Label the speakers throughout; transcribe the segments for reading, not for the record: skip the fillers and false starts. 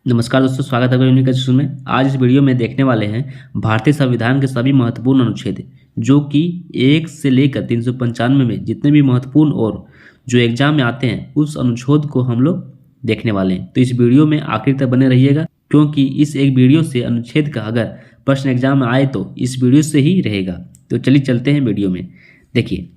Speaker 1: नमस्कार दोस्तों, स्वागत है आपका यूनिक एजुकेशन में। आज इस वीडियो में देखने वाले हैं भारतीय संविधान के सभी महत्वपूर्ण अनुच्छेद, जो कि 1 से लेकर 395 में जितने भी महत्वपूर्ण और जो एग्जाम में आते हैं उस अनुच्छेद को हम लोग देखने वाले हैं। तो इस वीडियो में आखिर तक बने रहिएगा, क्योंकि इस एक वीडियो से अनुच्छेद का अगर प्रश्न एग्जाम में आए तो इस वीडियो से ही रहेगा। तो चलिए चलते हैं वीडियो में। देखिए,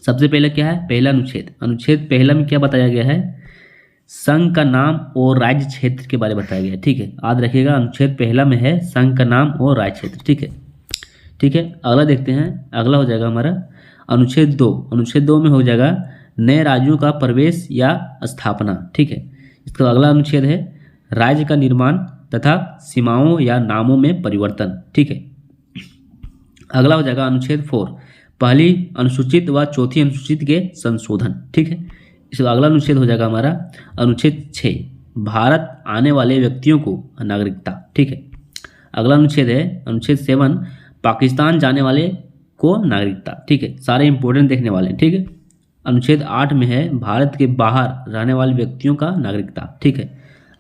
Speaker 1: सबसे पहले क्या है, पहला अनुच्छेद। अनुच्छेद पहला में क्या बताया गया है, संघ का नाम और राज्य क्षेत्र के बारे में बताया गया है। ठीक है, याद रखिएगा, अनुच्छेद पहला में है संघ का नाम और राज्य क्षेत्र। ठीक है। अगला देखते हैं, अगला हो जाएगा हमारा अनुच्छेद 2। अनुच्छेद 2 में हो जाएगा नए राज्यों का प्रवेश या स्थापना। ठीक है, इसका अगला अनुच्छेद है राज्य का निर्माण तथा सीमाओं या नामों में परिवर्तन। ठीक है, अगला हो जाएगा अनुच्छेद 4, पहली अनुसूचित व चौथी अनुसूचित के संशोधन। ठीक है, इसका अगला अनुच्छेद हो जाएगा हमारा अनुच्छेद 6, भारत आने वाले व्यक्तियों को नागरिकता। ठीक है, अगला अनुच्छेद है अनुच्छेद 7, पाकिस्तान जाने वाले को नागरिकता। ठीक है, सारे इंपॉर्टेंट देखने वाले हैं। ठीक है, अनुच्छेद 8 में है भारत के बाहर रहने वाले व्यक्तियों का नागरिकता। ठीक है,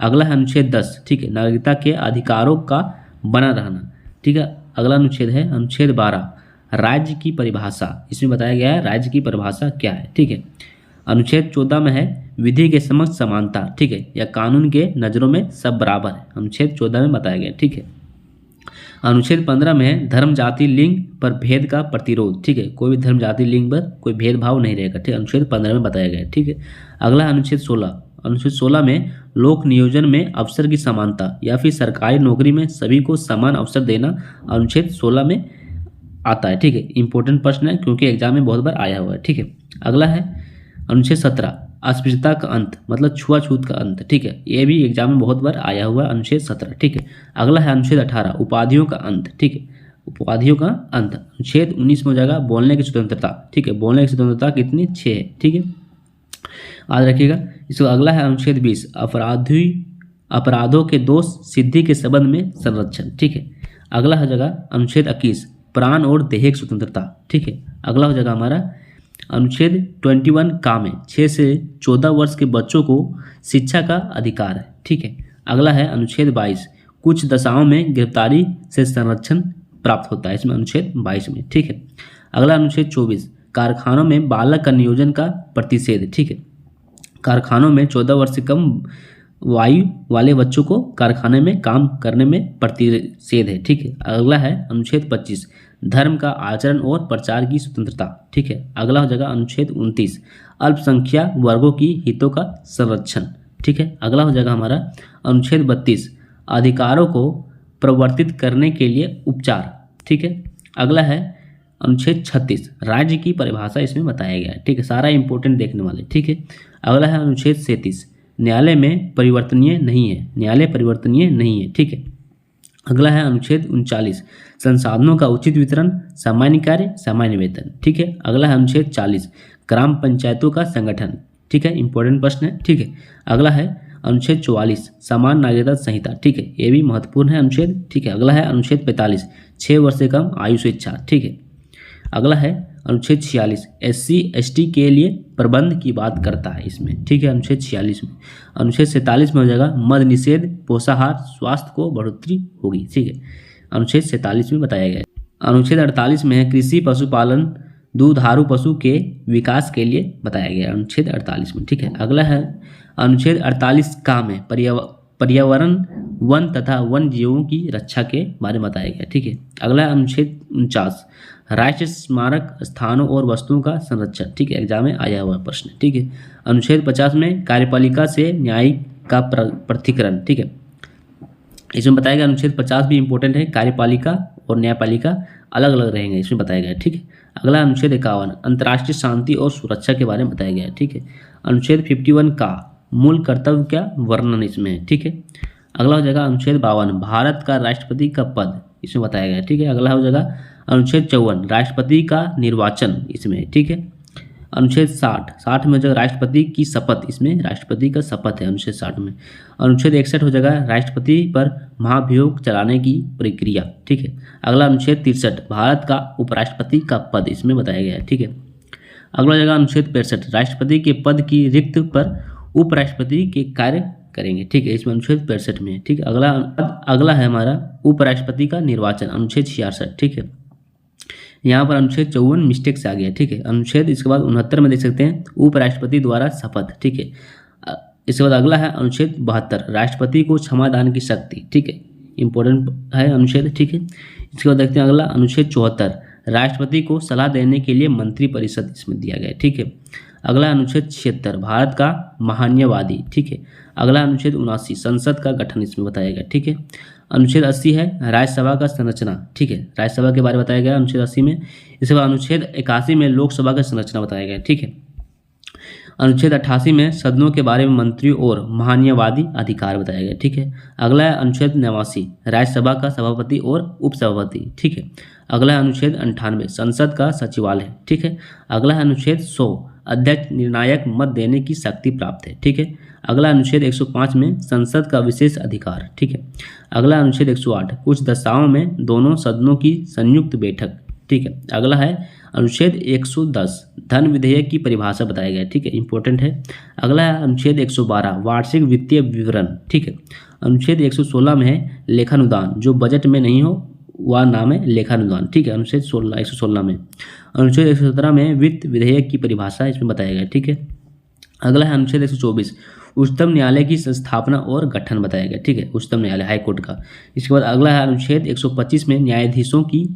Speaker 1: अगला है अनुच्छेद 10। ठीक है, नागरिकता के अधिकारों का बना रहना। ठीक है, अगला अनुच्छेद है अनुच्छेद 12, राज्य की परिभाषा। इसमें बताया गया है राज्य की परिभाषा क्या है। ठीक है, अनुच्छेद 14 में है विधि के समक्ष समानता। ठीक है, या कानून के नज़रों में सब बराबर है। अनुच्छेद 14 में बताया गया। ठीक है, अनुच्छेद 15 में है धर्म जाति लिंग पर भेद का प्रतिरोध। ठीक है, कोई भी धर्म जाति लिंग पर कोई भेदभाव नहीं रहेगा। ठीक है, अनुच्छेद 15 में बताया गया है। ठीक है, अगला अनुच्छेद 16। अनुच्छेद 16 में लोक नियोजन में अवसर की समानता या फिर सरकारी नौकरी में सभी को समान अवसर देना अनुच्छेद 16 में आता है। ठीक है, इंपॉर्टेंट प्रश्न है क्योंकि एग्जाम में बहुत बार आया हुआ है। ठीक है, अगला है अनुच्छेद 17, अस्पृश्यता का अंत, मतलब छुआछूत का अंत। ठीक है, ये भी एग्जाम में बहुत बार आया हुआ है, अनुच्छेद 17। ठीक है, अगला है अनुच्छेद 18, उपाधियों का अंत। ठीक है, उपाधियों का अंत। अनुच्छेद 19 में हो जाएगा बोलने की स्वतंत्रता। ठीक है, बोलने की स्वतंत्रता कितनी, 6 है। ठीक है, याद रखिएगा। इसको अगला है अनुच्छेद 20, अपराधों के दोष सिद्धि के संबंध में संरक्षण। ठीक है, अगला हो जाएगा अनुच्छेद 21, प्राण और देहिक स्वतंत्रता। ठीक है, अगला हो जाएगा हमारा अनुच्छेद 21 का में 6 से 14 वर्ष के बच्चों को शिक्षा का अधिकार है। ठीक है, अगला है अनुच्छेद 22, कुछ दशाओं में गिरफ्तारी से संरक्षण प्राप्त होता है। इसमें अनुच्छेद 22 में। ठीक है, अगला अनुच्छेद 24, कारखानों में बालक का नियोजन का प्रतिषेध। ठीक है, कारखानों में 14 वर्ष से कम वायु वाले बच्चों को कारखाने में काम करने में प्रतिषेध है। ठीक है, अगला है अनुच्छेद 25, धर्म का आचरण और प्रचार की स्वतंत्रता। ठीक है, अगला हो जाएगा अनुच्छेद 29, अल्पसंख्यक वर्गों की हितों का संरक्षण। ठीक है, अगला हो जाएगा हमारा अनुच्छेद 32, अधिकारों को प्रवर्तित करने के लिए उपचार। ठीक है, अगला है अनुच्छेद 36, राज्य की परिभाषा इसमें बताया गया है। ठीक है, सारा इंपॉर्टेंट देखने वाले। ठीक है, अगला है अनुच्छेद 37, न्यायालय में परिवर्तनीय नहीं है, न्यायालय परिवर्तनीय नहीं है। ठीक है, अगला है अनुच्छेद 39, संसाधनों का उचित वितरण, सामान्य कार्य, सामान्य वेतन। ठीक है, अगला है अनुच्छेद 40, ग्राम पंचायतों का संगठन। ठीक है, इंपॉर्टेंट प्रश्न है। ठीक है, अगला है अनुच्छेद 44, समान नागरिकता संहिता। ठीक है, ये भी महत्वपूर्ण है अनुच्छेद। ठीक है, अगला है अनुच्छेद 45, 6 वर्ष से कम आयु स्वेच्छा। ठीक है, अगला है अनुच्छेद 46, SC ST के लिए प्रबंध की बात करता है इसमें। ठीक है, अनुच्छेद 46 में। अनुच्छेद 47 में हो जाएगा मद निषेध, पोषाहार, स्वास्थ्य को बढ़ोतरी होगी। ठीक है, अनुच्छेद 47 में बताया गया है। अनुच्छेद 48 में है कृषि पशुपालन दुधारू पशु के विकास के लिए बताया गया है, अनुच्छेद 48 में। ठीक है, अगला है अनुच्छेद 48 का में पर्यावरण, वन तथा वन जीवों की रक्षा के बारे में बताया गया। ठीक है, अगला है अनुच्छेद 49, राष्ट्रीय स्मारक स्थानों और वस्तुओं का संरक्षण। ठीक है, एग्जाम में आया हुआ प्रश्न। ठीक है, अनुच्छेद 50 में कार्यपालिका से न्यायिक का पृथक्करण। ठीक है, इसमें बताया गया अनुच्छेद 50 भी इंपॉर्टेंट है, कार्यपालिका और न्यायपालिका अलग अलग रहेंगे, इसमें बताया गया है। ठीक है, अगला अनुच्छेद 51, अंतर्राष्ट्रीय शांति और सुरक्षा के बारे में बताया गया है। ठीक है, अनुच्छेद 51 का मूल कर्तव्य का वर्णन इसमें है। ठीक है, अगला हो जाएगा अनुच्छेद 52, भारत का राष्ट्रपति का पद, इसमें बताया गया है। ठीक है, अगला हो जाएगा अनुच्छेद 54, राष्ट्रपति का निर्वाचन इसमें। ठीक है, अनुच्छेद 60 में जो राष्ट्रपति की शपथ, इसमें राष्ट्रपति का शपथ है अनुच्छेद 60 में। अनुच्छेद 61 हो जाएगा राष्ट्रपति पर महाभियोग चलाने की प्रक्रिया। ठीक है, अगला अनुच्छेद 63, भारत का उपराष्ट्रपति का पद, इसमें बताया गया है। ठीक है, अगला हो जाएगा अनुच्छेद 65, राष्ट्रपति के पद की रिक्त पर उपराष्ट्रपति के करेंगे। ठीक है, इसमें अनुच्छेद 65 में है। ठीक है, अगला है हमारा उपराष्ट्रपति का निर्वाचन, अनुच्छेद 66। ठीक है, यहाँ पर अनुच्छेद 54 मिस्टेक से आ गया। ठीक है, अनुच्छेद इसके बाद 69 में देख सकते हैं उपराष्ट्रपति द्वारा शपथ। ठीक है, इसके बाद अगला है अनुच्छेद 72, राष्ट्रपति को क्षमादान की शक्ति। ठीक है, इंपॉर्टेंट है अनुच्छेद। ठीक है, इसके बाद देखते हैं अगला अनुच्छेद 74, राष्ट्रपति को सलाह देने के लिए मंत्रिपरिषद इसमें दिया गया है। ठीक है, अगला अनुच्छेद 76, भारत का महान्यवादी। ठीक है, अगला अनुच्छेद 79, संसद का गठन इसमें बताया गया। ठीक है, अनुच्छेद 80 है राज्यसभा का संरचना। ठीक है, राज्यसभा के बारे में बताया गया अनुच्छेद 80 में। इसके बाद अनुच्छेद 81 में लोकसभा का संरचना बताया गया। ठीक है, अनुच्छेद 88 में सदनों के बारे में मंत्रियों और महान्यवादी अधिकार बताया गया। ठीक है, अगला है अनुच्छेद 89, राज्यसभा का सभापति और उपसभापति। ठीक है, अगला है अनुच्छेद 98, संसद का सचिवालय। ठीक है, अगला है अनुच्छेद 100, अध्यक्ष निर्णायक मत देने की शक्ति प्राप्त है। ठीक है, अगला अनुच्छेद 105 में संसद का विशेष अधिकार। ठीक है, अगला अनुच्छेद 108, कुछ दशाओं में दोनों सदनों की संयुक्त बैठक। ठीक है, अगला है अनुच्छेद 110, धन विधेयक की परिभाषा बताया गया है। ठीक है, इंपॉर्टेंट है। अगला है अनुच्छेद 112, वार्षिक वित्तीय विवरण। ठीक है, अनुच्छेद 116 में है लेखानुदान, जो बजट में नहीं हो वह नाम है लेखानुदान। ठीक है, अनुच्छेद 116 में। अनुच्छेद 117 में वित्त विधेयक की परिभाषा इसमें बताया गया। ठीक है, अगला है अनुच्छेद 124, उच्चतम न्यायालय की संस्थापना और गठन बताया गया। ठीक है, उच्चतम न्यायालय हाईकोर्ट का। इसके बाद अगला है अनुच्छेद 125 में न्यायाधीशों की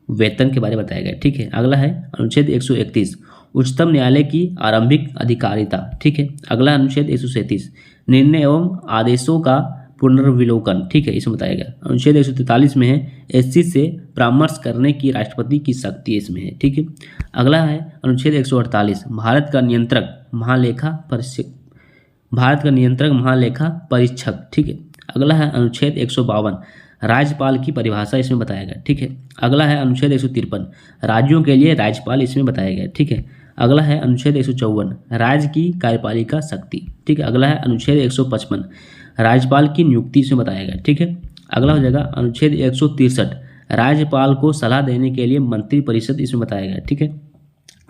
Speaker 1: वेतन के बारे में बताया गया। ठीक है, अगला है अनुच्छेद 131, उच्चतम न्यायालय की आरंभिक अधिकारिता। ठीक है, अगला अनुच्छेद 137, निर्णय एवं आदेशों का पुनर्विलोकन। ठीक है, इसमें बताया गया। अनुच्छेद 143 में है एससी से परामर्श करने की राष्ट्रपति की शक्ति इसमें है। ठीक है, अगला है अनुच्छेद 148, भारत का नियंत्रक महालेखा परीक्षक। ठीक है, अगला है अनुच्छेद 152, राज्यपाल की परिभाषा इसमें बताया गया। ठीक है, अगला है अनुच्छेद 153, राज्यों के लिए राज्यपाल इसमें बताया गया। ठीक है, अगला है अनुच्छेद 154, राज्य की कार्यपालिका शक्ति। ठीक है, अगला है अनुच्छेद 155, राज्यपाल की नियुक्ति इसमें बताया गया। ठीक है, अगला हो जाएगा अनुच्छेद 163, राज्यपाल को सलाह देने के लिए मंत्रिपरिषद इसमें बताया गया। ठीक है,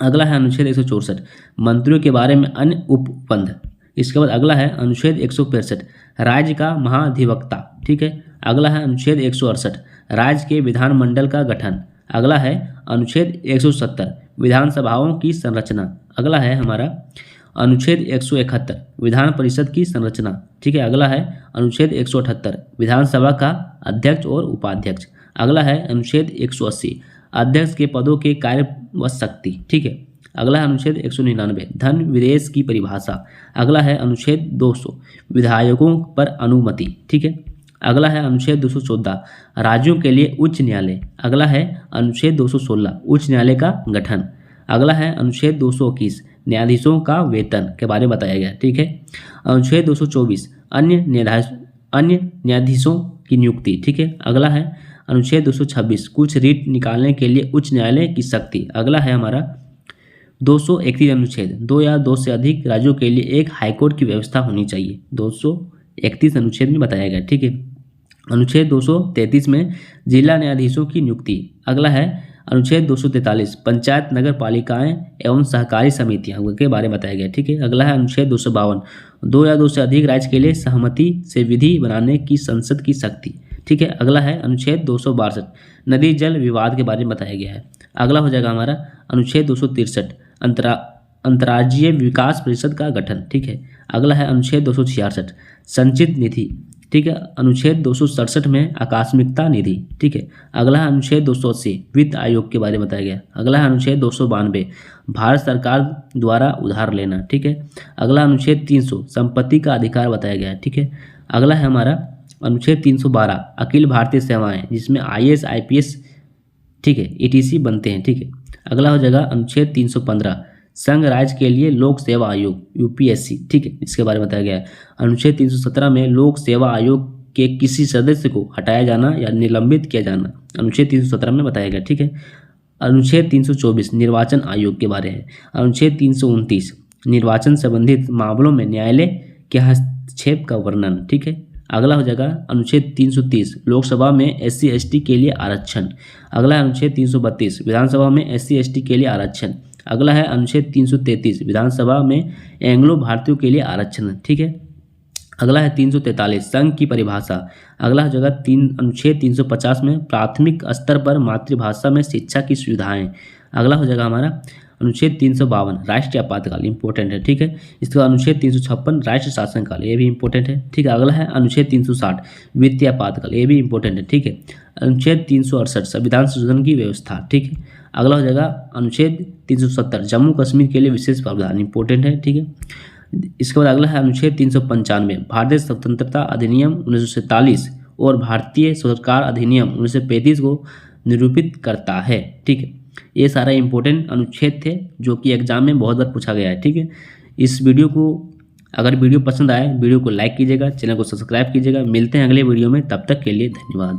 Speaker 1: अगला है अनुच्छेद 164, मंत्रियों के बारे में अन्य उपबंध। इसके बाद अगला है अनुच्छेद 165, राज्य का महाधिवक्ता। ठीक है, अगला है अनुच्छेद 168, राज्य के विधानमंडल का गठन। अगला है अनुच्छेद 170, विधानसभाओं की संरचना। अगला है हमारा अनुच्छेद 171, विधान परिषद की संरचना। ठीक है, अगला है अनुच्छेद 178, विधानसभा का अध्यक्ष और उपाध्यक्ष। अगला है अनुच्छेद 180, अध्यक्ष के पदों के कार्य व शक्ति। ठीक है, अगला है अनुच्छेद 199, धन विदेश की परिभाषा। अगला है अनुच्छेद 200, विधायकों पर अनुमति। ठीक है, अगला है अनुच्छेद 214, राज्यों के लिए उच्च न्यायालय। अगला है अनुच्छेद 216, उच्च न्यायालय का गठन। अगला है अनुच्छेद 221, न्यायाधीशों का वेतन के बारे में बताया गया। ठीक है, अनुच्छेद 224, अन्य न्यायाधीशों की नियुक्ति। ठीक है, अगला है अनुच्छेद 226, कुछ रीट निकालने के लिए उच्च न्यायालय की शक्ति। अगला है हमारा 231 अनुच्छेद, 2 या 2 से अधिक राज्यों के लिए एक हाईकोर्ट की व्यवस्था होनी चाहिए। 231 अनुच्छेद में बताया गया। ठीक है, अनुच्छेद 233 में जिला न्यायाधीशों की नियुक्ति। अगला है अनुच्छेद 243, पंचायत नगर पालिकाएं एवं सहकारी समितियां के बारे में बताया गया। ठीक है, अगला है अनुच्छेद 252, 2 या 2 से अधिक राज्य के लिए सहमति से विधि बनाने की संसद की शक्ति। ठीक है, अगला है अनुच्छेद 262, नदी जल विवाद के बारे में बताया गया है। अगला हो जाएगा हमारा अनुच्छेद 263, अंतर्राज्यीय विकास परिषद का गठन। ठीक है, अगला है अनुच्छेद 266, संचित निधि। ठीक है, अनुच्छेद 267 में आकस्मिकता निधि। ठीक है, अगला है अनुच्छेद 280, वित्त आयोग के बारे में बताया गया। अगला है अनुच्छेद 292, भारत सरकार द्वारा उधार लेना। ठीक है, अगला अनुच्छेद 300, संपत्ति का अधिकार बताया गया है। ठीक है, अगला है हमारा अनुच्छेद 312, अखिल भारतीय सेवाएं, जिसमें IAS IPS ठीक है ETC बनते हैं। ठीक है, अगला हो जाएगा अनुच्छेद 315, संघ राज्य के लिए लोक सेवा आयोग UPSC। ठीक है, इसके बारे में बताया गया है। अनुच्छेद 317 में लोक सेवा आयोग के किसी सदस्य को हटाया जाना या निलंबित किया जाना अनुच्छेद 317 में बताया गया। ठीक है, अनुच्छेद 324 निर्वाचन आयोग के बारे में। अनुच्छेद 329 निर्वाचन संबंधित मामलों में न्यायालय के हस्तक्षेप का वर्णन। ठीक है, अगला हो जाएगा अनुच्छेद 330 लोकसभा में SC ST के लिए आरक्षण। अगला है अनुच्छेद 332 विधानसभा में SC ST के लिए आरक्षण। अगला है अनुच्छेद 333 विधानसभा में एंग्लो भारतीयों के लिए आरक्षण। ठीक है, अगला है 343 संघ की परिभाषा। अगला जगह अनुच्छेद 350 में प्राथमिक स्तर पर मातृभाषा में शिक्षा की सुविधाएं। अगला हो जाएगा हमारा अनुच्छेद 352 राष्ट्रीय आपातकाल, इंपॉर्टेंट है, ठीक है। इसके बाद अनुच्छेद 356 राष्ट्रीय शासनकाल, ये भी इंपॉर्टेंट है, ठीक है। अगला है अनुच्छेद 360 वित्तीय आपातकाल, ये भी इंपॉर्टेंट है, ठीक है। अनुच्छेद 368 संविधान संशोधन की व्यवस्था, ठीक है। अगला हो जाएगा अनुच्छेद 370 जम्मू कश्मीर के लिए विशेष प्रावधान, इंपॉर्टेंट है, ठीक है। इसके बाद अगला है अनुच्छेद 395 भारतीय स्वतंत्रता अधिनियम 1947 और भारतीय सरकार अधिनियम 1935 को निरूपित करता है, ठीक है। ये सारा इंपॉर्टेंट अनुच्छेद थे जो कि एग्जाम में बहुत बार पूछा गया है, ठीक है। इस वीडियो को अगर वीडियो पसंद आए वीडियो को लाइक कीजिएगा, चैनल को सब्सक्राइब कीजिएगा। मिलते हैं अगले वीडियो में, तब तक के लिए धन्यवाद।